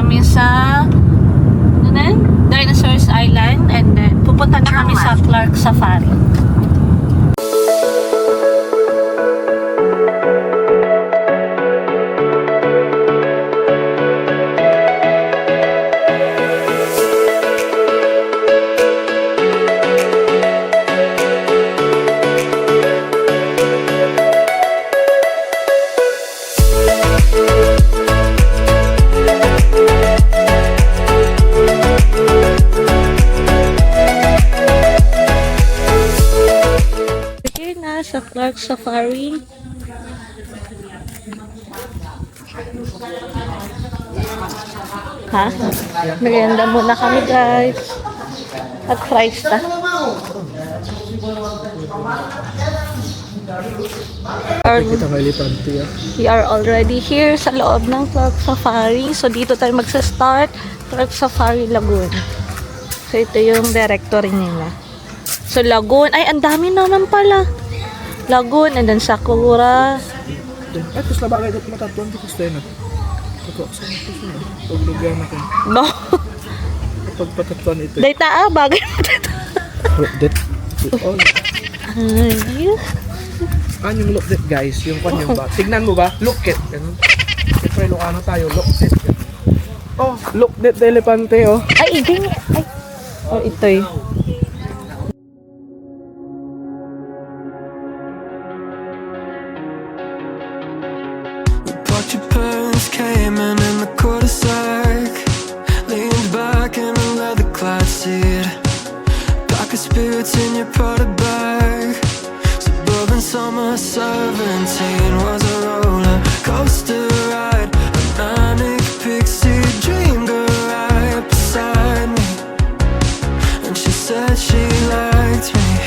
kami sa ano na yun? Dinosaurs Island, and then pupunta na kami sa Clark Safari. Sa Clark Safari. Ha? Merienda muna kami, guys. At fries ta. We are already here sa loob ng Clark Safari. So, dito tayo magsa-start. Clark Safari Lagoon. So, ito yung directory nila. So, Lagoon. Ay, ang dami naman pala. Lagoon, and then Sakura. Ay, tapos labak kayo matatuan dito sa tayo na. Ito, saan ito siya? Paglugan natin. No. Pagpatatuan ito. Data bagay mo dito. Look that. Ay. Ano yung look that, guys? Yung pan yung ba? Tignan mo ba? Look it. Ganun. Siyempre, Ilocano tayo. Look it. Oh, look that the elepante, oh. Ay, hindi. Ay. Oh, ito eh. Your parents came in the cul-de-sac, leaned back in a leather-clad seat, pocket spirits in your Prada bag. Suburban summer 17 was a roller coaster ride, a manic pixie dream girl right beside me, and she said she liked me,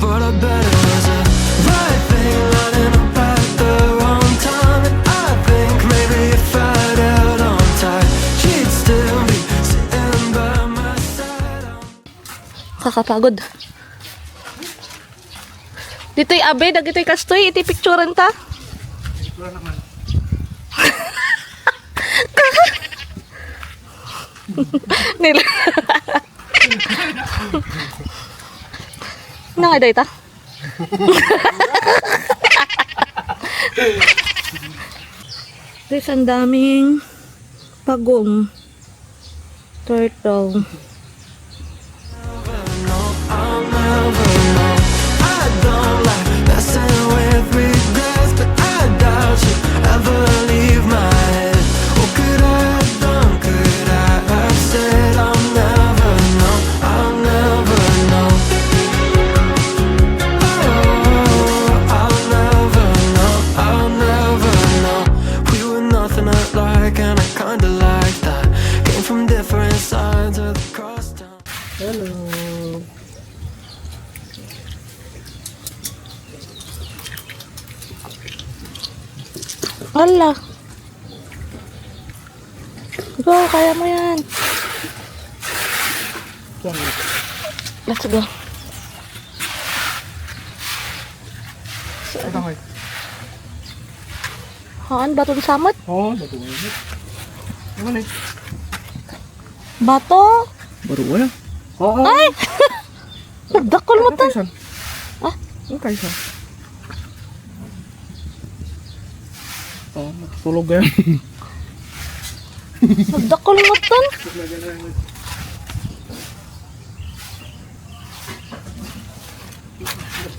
but I bet it was a right thing lining up at the wrong time. And I think maybe if I'd held on tight, she'd still be sitting by my side. Kakapagod. Dito'y abe, dagito'y kastoy, iti picturean ta. Wala naman. Nila. Nga day ta. Guys, ang daming pagong turtle. I'll never know. I don't like messing with regrets, but I doubt you ever leave my head. What could I have done? Could I have said I'll never know? I'll never know. Oh, I'll never know. I'll never know. We were nothing alike, and I kinda like that. Came from different sides of the crosstown. Hello. Hala. Go, kaya mo yan. Let's go. Ito kayo. Haan, batong samot? Oh, bato nga yun. Ano na eh? Bato? Baru wala. Oo. Ay! Nagdakol mo ta. Ah? Ano kayo san? Oh, matutulog yan. Nagdakol mo ta.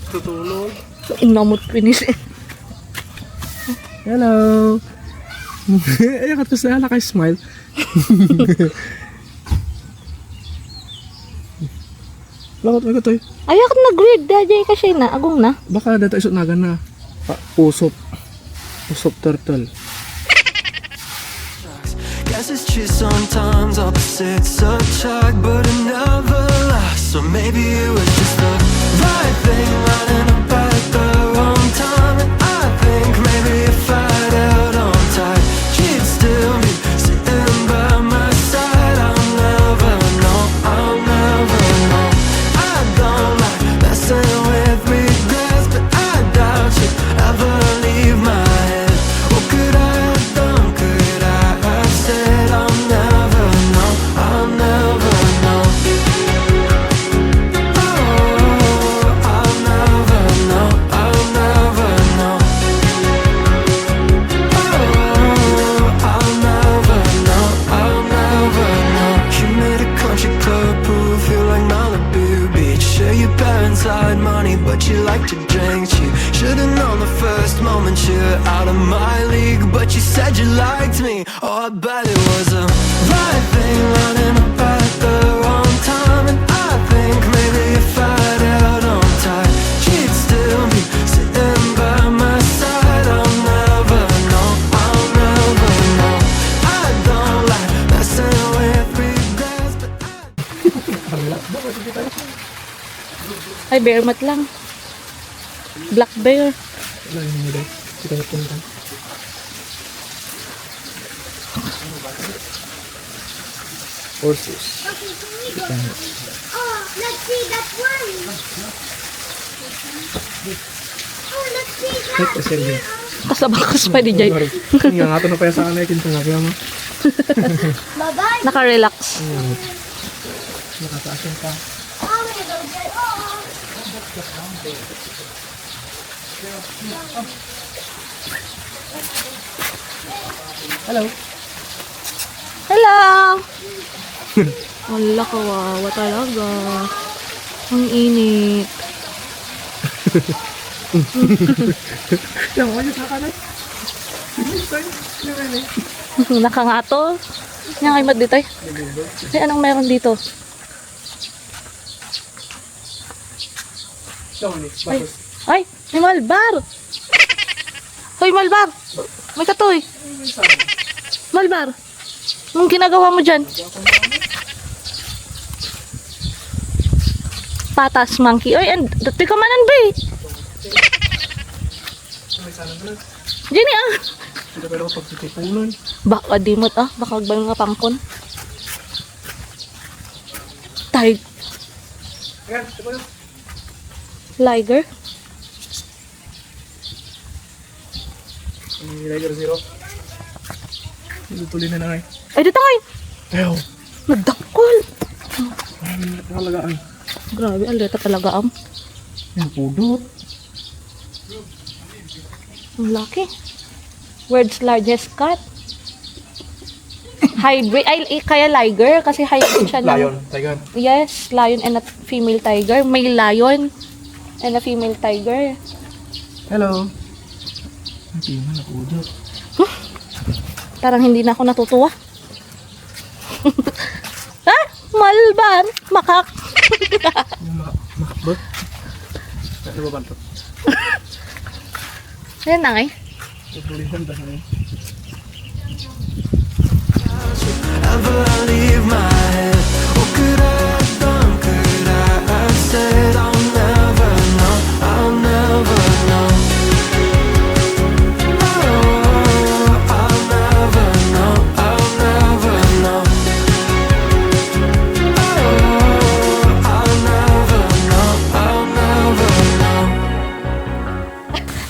Tutulog. Inamot pinis eh. Hello. Ayan ka to sa smile. Bakit mo ito? Ayak nag-read dajay kasi na. Agong na. Baka data isot nagan na. Usop. Usop turtle. Guess it's true sometimes opposites attract, but it never lasts. So maybe it was just the right thing lining up at the wrong time. And I think maybe if I'd held on tight, she'd still be sitting by my side. I'll never know. I'll never know. I don't like messing with regrets, but I doubt you'd ever leave my head. What could I have done? Could I have said you. Should've known the first moment you're out of my league, but you said you liked me. Oh, I bet it was a right thing running up at the wrong time. And I think maybe if I'd held on tight, she'd still be sitting by my side. I'll never know, I'll never know. I don't like messing with regrets, but Ay, bear mat lang. Black bear. Wala yung mga guys. Kita na punta. Horses. Oh, let's see that one. Oh, let's see that. Wait, assembly. Kasabakas pa di Jay. Nga nga ito na pa sa kanay. Kinta nga kaya mo. Bye-bye. Naka-relax. Nakataas yung pa. Oh, my God. Oh. Hello. Hello! Wala, kawawa talaga. Ang init. Yan, wala sa kanay. Nakangato. Yan kay Maditay. Ay, anong meron dito? Ay, ay, may malbar! Hoy, malbar! May katoy! Malbar! Anong ginagawa mo dyan? Patas, monkey. Oy, and dati ka manan ba eh? Jenny ah! Hindi pero pag titipunan. Baka di mo't ah, baka ba nga pangkon? Tiger. Ayan, ito pa yun. Liger. Liger zero. Tuloy na na ngay. Ay, dito ngay! Ayaw. Nagdakol! Nakalagaan. Grabe, alerta talaga am. Yan, pudot. Ang laki. World's largest cat. Hybrid. Ay, kaya liger kasi hybrid siya ng... Lion, tiger. Yes, lion and a female tiger. May lion and a female tiger. Hello. Hindi mo na pudot. Parang hindi na ako natutuwa. Ah! Malban! Makak! Yung makakbot. Ano ba ba ito? Ayan na ngay. Tutulisan ba na ever leave my head. What could I have done? Could I have said I'll never know? I'll never know. Oh, I'll never know. I'll never know. Oh, I'll never know. I'll never know.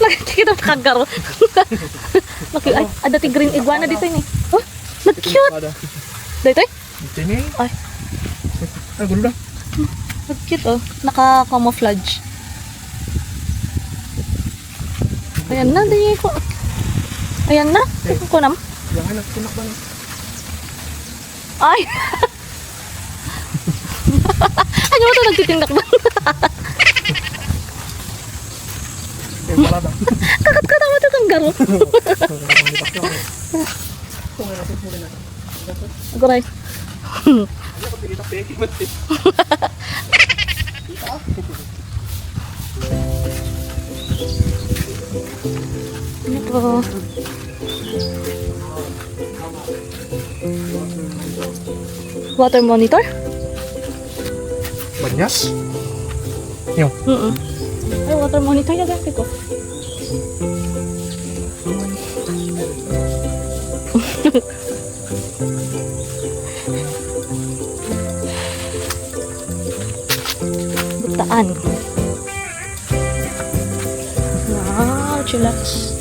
Nakikita ng kagaro. Ay, dati green iguana dito yun eh. Oh, nag-cute! Ada. Dito eh. Ito niya eh. Ay, Ah, gulo na. nag-cute oh. Naka-camouflage. Ayan na, di ko. Ayan na. Ito ko nam. Yan nga, nagtunak ba na? Ay! Ano mo ito nagtitingnak ba? Yan pala ba? Kakat-kata mo ito kanggaro. Agoray. Ito. Water monitor? Banyas? Yung. Ay, water monitor na dati ko. Butaan. Wow, chillax.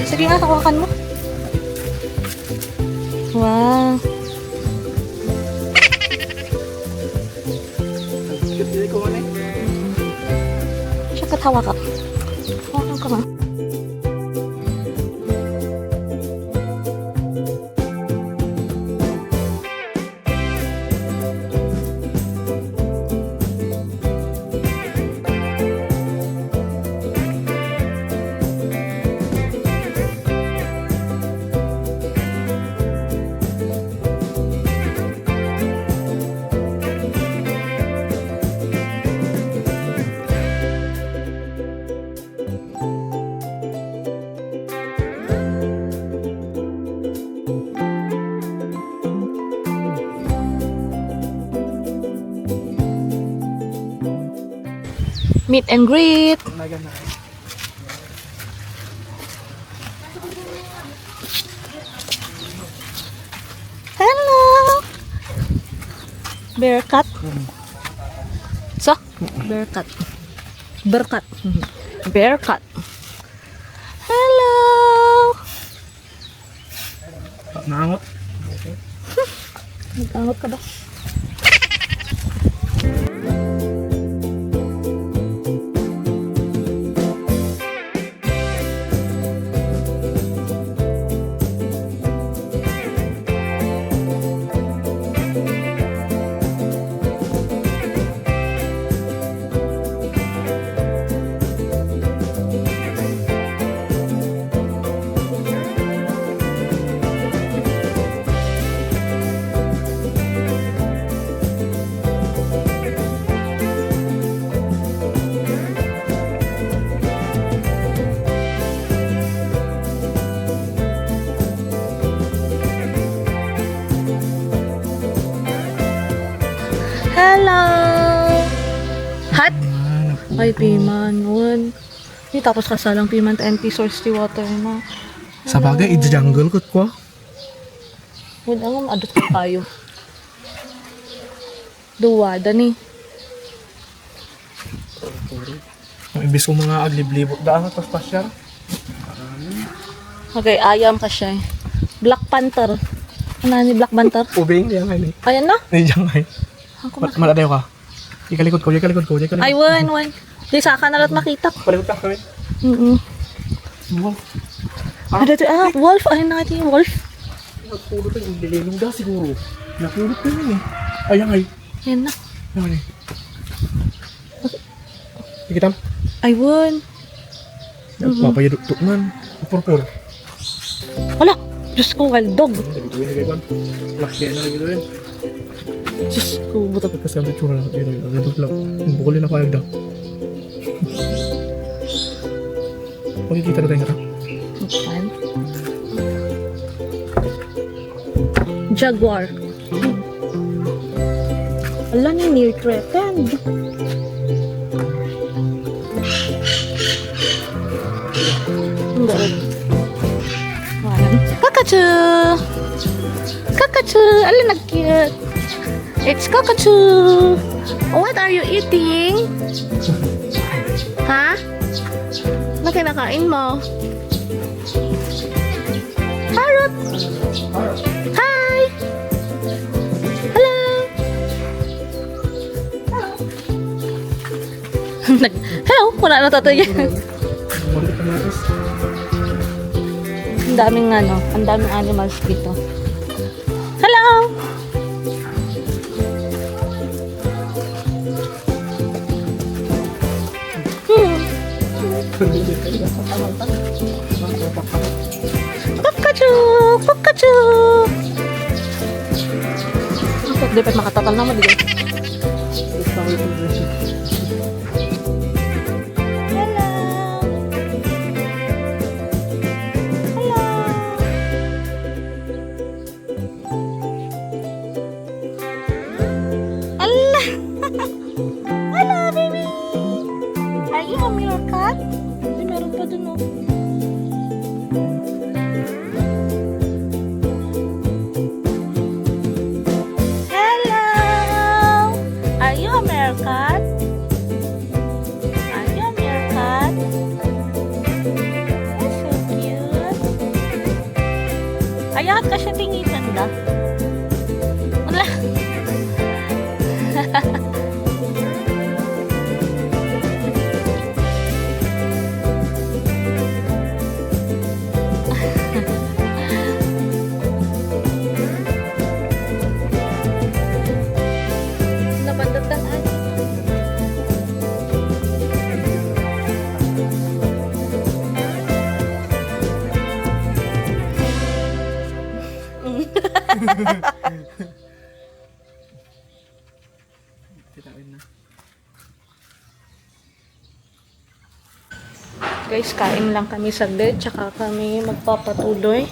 Sige nga, hawakan mo. Wow. Siya Hawakan. Hawakan ko nga. Meet and greet. Hello. Bearcat. So, bearcat. Bearcat. Bearcat. Hello. Naangot. Nag-angot ka ba? Hello! Hot? Ay, piman. Yun. Hindi, tapos kasalang piman and source the water na. Sa bagay, i-jungle ko ko. Yun, ang adot ka tayo. Duwada ni. Ang ibis ko mga agliblibot daan at pasyar. Okay, ayam ka siya. Black Panther. Ano ni Black Panther? Ubing, yan nga ni. Ayan na. Hindi dyan nga. Ako na. Maladayo ka. Ikalikod ko. Ay, wan. Di sa akin nalat makita. Palikod ka kami. Wow. Wolf. Ayun na natin yung wolf. Nagpulot tayo. Nililong da siguro. Nagpulot tayo yun eh. Ayan ay. Ayan na. Ayan ay. Ikitam. Ay, wan. Papayaduktok man. Purpur. Wala. Diyos ko, wild dog. Laki na rin ito. Diyos ko, buta. Kasi ang itsura na ito. Ito lang. Bukulin na kayag daw. Makikita na tayo nga. Fine. Jaguar. Wala na near threatened. Kakachu! Kakachu! Ala, nag-cute. It's Kakachu! What are you eating? Ha? Ano kinakain mo? Parrot! Hi! Hello! Hello! Wala na tatoy yan. Ang daming animals dito. Hello! Pikachu! Pikachu! Bakit dapat makatatal naman dito? Hello, baby! Are you a meerkat? Ay, meron pa dun, oh. Hello! Are you a meerkat? Are you a meerkat? That's so cute. Ayakat ka siya tingitan da. Wala. Kitain na. Guys, kain lang kami saglit, tsaka kami magpapatuloy.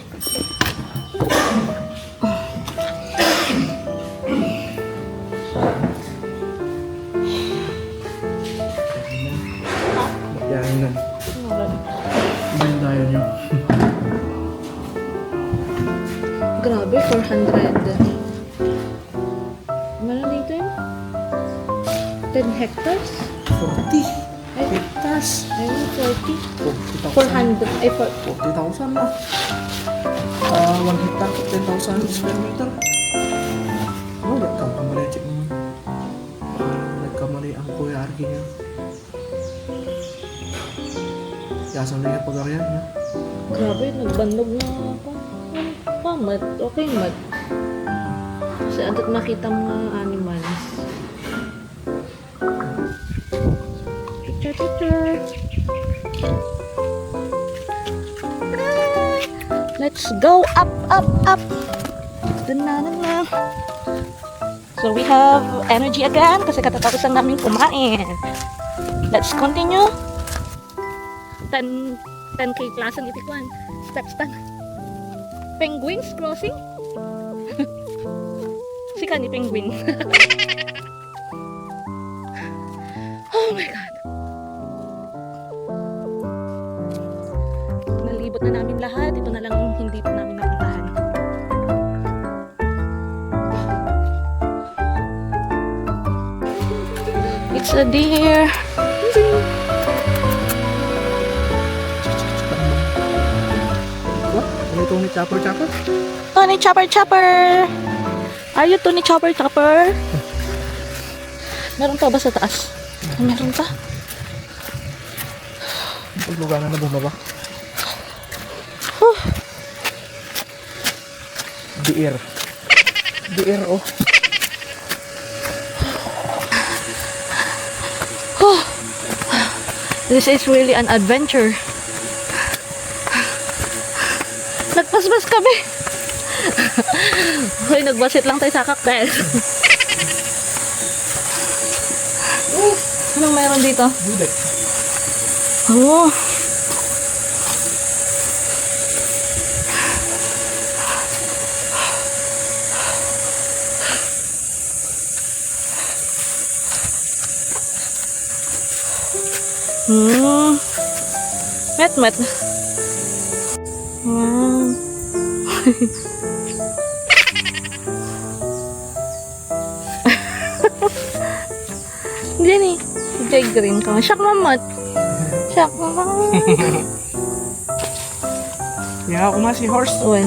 Yan na. Bilhin tayo nyo. Grabe, 400. Meron dito yun? 10 hectares? 40. Ay, Hectares. ayun, 40. 40,000. 400. Ay, 40,000 na. 1 hectare, 10,000 square meter. Oh, nagkamali, check mo. Nagkamali ang Kuya Arki niya. Yasan na yung pag-aryan niya. grabe, nagbandog na ako. Mat. Okay, mat. Kasi atot makita mga animals. Picture. Let's go up. Na. So we have energy again kasi katatapos lang namin kumain. Let's continue. 10k plus ang itikwan. Steps tan. Penguins crossing? Si Kani penguin. Oh my God. Nalibot na namin lahat. Ito na lang yung hindi pa namin napuntahan. It's a deer. What? Ano itong ni Chopper? Tony Chopper! Are you Tony Chopper? Meron pa ba sa taas? Meron pa? Pagluganan na bumaba. Deer. Oh. This is really an adventure. Nagpasbas kami. Hoy, nagbasit lang tayo sa cactus. Anong meron dito? Dudek. Oh. Met. Jenny, Jay Green ka. Siyak mamat. Siyak mamat. Yeah, ako si horse. Uwan.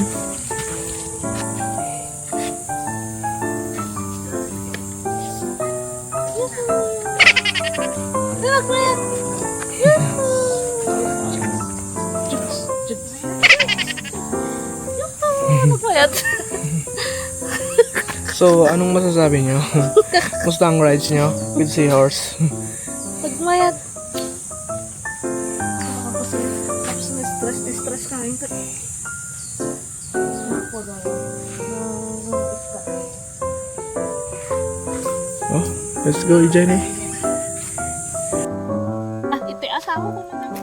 Dinak mo yan. Ano ba yan? So, anong masasabi nyo? Musta ang rides nyo with seahorse? Pagmayat. Tapos na-stress ka. Oh, let's go, Jenny. Ito yung asawa ko na lang.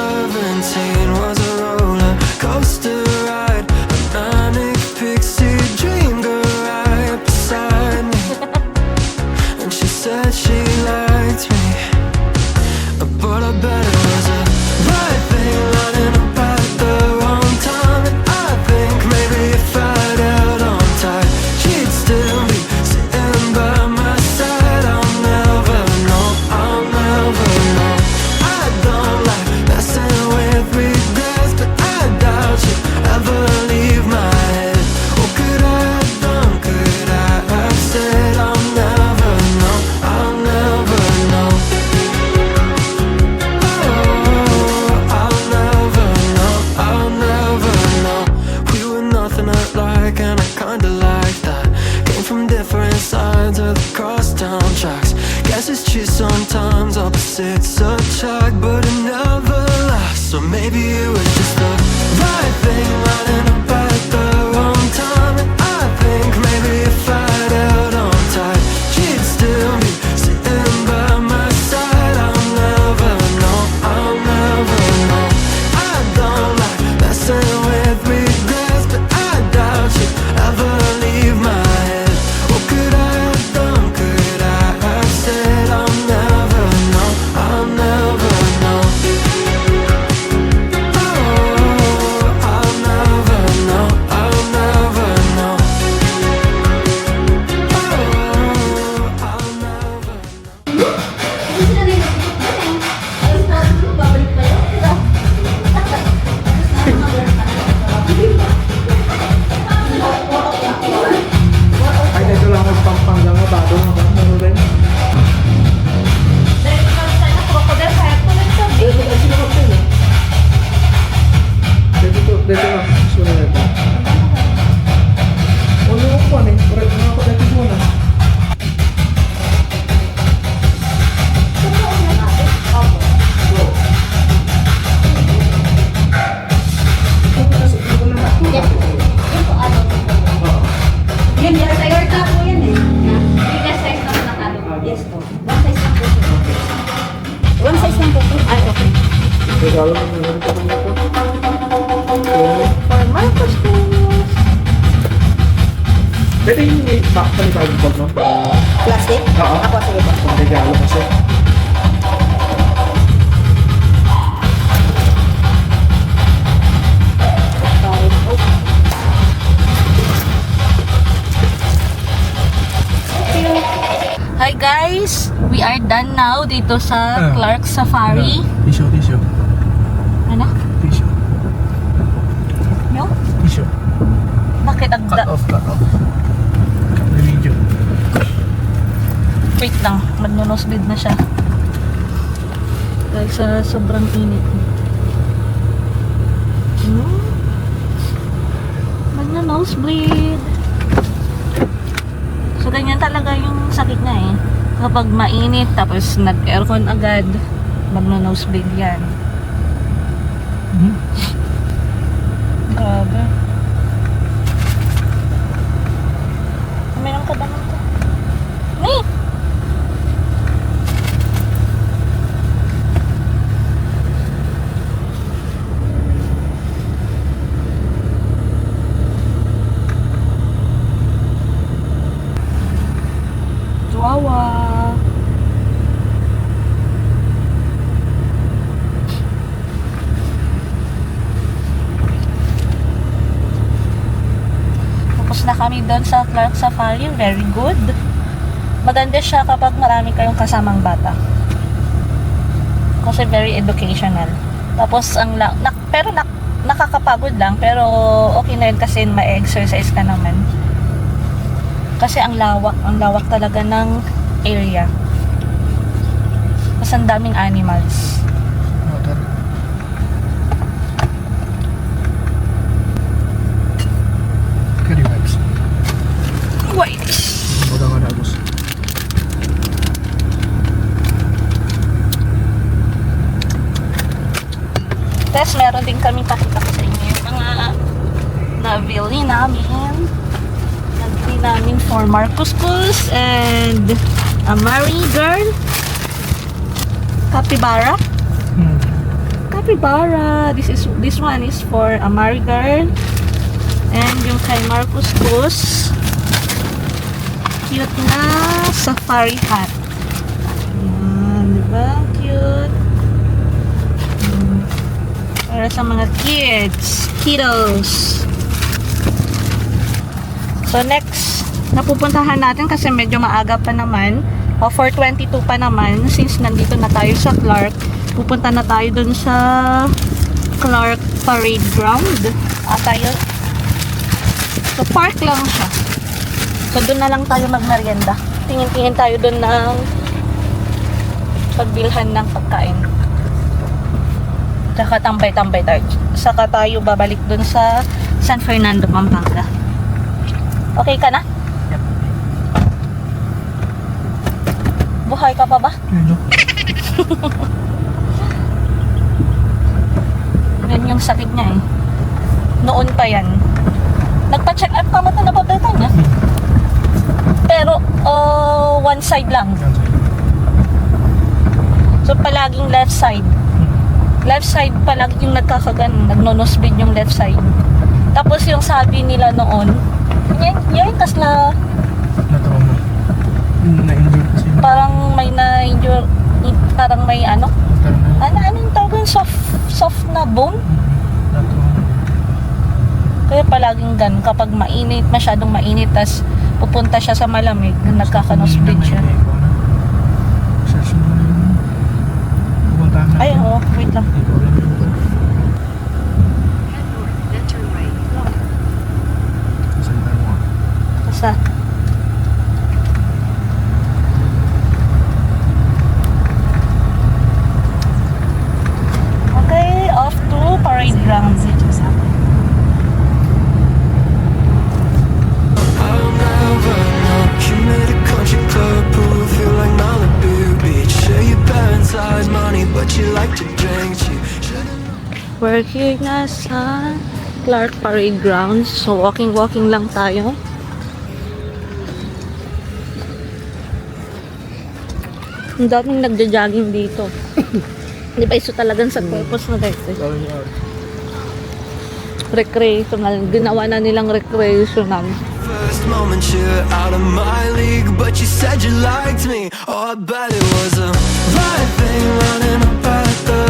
17 was a roller coaster ride. A manic pixie dream girl right beside me. And she said she liked me, but I bet it was a right thing lining up at the wrong time. And I think maybe if I'd held on tight, she'd still be sitting by my side. I'll never know, I'll never know. I don't like messing with regrets, but I doubt she'd ever leave my head. What could I have done, could I have said? I'll never know, I'll never know. I'll never know, I'll never know. We were nothing alike and I kinda like that. Came from different sides of the crosstown tracks. Guess it's true sometimes opposites attract, but it never lasts. So maybe it was just the right thing lining up at the wrong time. And I think maybe if I'd held on tight, she'd still be sitting by my side. I'll never know, I'll never know. I don't like messing with regrets, but I doubt she'd ever leave my head. What could I have done, could I have said? I'll never know, I'll never know. I'll never know, I'll never know. I'll never know. Ay, dito lang ako pampanggang nga bago nga ba? Ano rin? Dito lang. Suna na ito. Ano yung upuan eh? Correct nga ako dito muna. Yan, yan. Tayor ka po yan eh. Bigas size naman ng ano. Yes po. One size lang po siya. One size lang po po. Ay, okay. Regalo mo yung ganito ko dito. For Marcos Studios. Dito yung back pa ni Tawag Bag, no? Plastic? Oo. Ako, sige po. Regalo kasi. Hi guys! We are done now dito sa Clark Safari. Tissue. Ano? Tissue. No? Tissue. Bakit ang Cut off. Cut the video. Wait lang, magno-nosebleed na siya. Dahil sa sobrang init. Magno-nosebleed. So, ganyan talaga yung sakit niya eh. Kapag mainit, tapos nag-aircon agad, magno-nosebleed yan. Grabe. Uminom ka ba ng ito? May! Chihuahua. Tapos na kami doon sa Clark Safari. Very good. Maganda siya kapag marami kayong kasamang bata. Kasi very educational. Tapos nakakapagod lang, pero okay na yun kasi ma-exercise ka naman. Kasi ang lawak talaga ng area. Mas ang daming animals. Water. Curry wipes. Wait! Baga nga nabos. Tapos meron din kami pakita ko sa inyo yung mga nabili namin for Marcos Schools and a Marie girl. Capybara. capybara. This one is for a Marigar. And yung kay Marcus Bus, cute na safari hat. Ayan, diba? Cute. Para sa mga kiddos. So next, napupuntahan natin kasi medyo maaga pa naman. O 4:22 pa naman, since nandito na tayo sa Clark. Pupunta na tayo dun sa Clark Parade Ground. Tayo. So park lang siya. So dun na lang tayo magmerienda. Tingin-tingin tayo dun ng pagbilhan ng pagkain. Tsaka tambay-tambay tayo. Saka tayo babalik dun sa San Fernando, Pampanga. Okay ka na? Yep. Buhay ka pa ba? Yun, no? Yan yung sakit niya eh. Noon pa yan. Nagpa-check up ka mo na napabeta niya. Pero, one side lang. So, palaging left side. Left side palagi yung nagkakagan. Nagno-nosebleed yung left side. Tapos yung sabi nila noon, yan kasla Na-trauma. Na-injure kasi. parang may na-injure, parang may ano yung tawag, soft na bone. Na-trauma. Kaya palaging ganun, kapag mainit, masyadong mainit, tas pupunta siya sa malamig, nagkaka-nosebleed siya. Search mo na yun. Pupuntahan natin. Ay, oo, wait lang. Hindi ko alam yun. Saan tayo mo? Basta. Okay, off to Parade Ground. I'll never know. You made a country club pool feel like Malibu Beach. Sure, your parents had money, but you like to drink cheap. We're here na sa Clark Parade Grounds. So, walking lang tayo. Ang daming nagja-jogging dito. Di ba iso talagang sa purpose na dito? Recreational. Ginawa na nilang recreational. First moment you're out of my league, but you said you liked me. Oh, I bet it was a right thing running up at the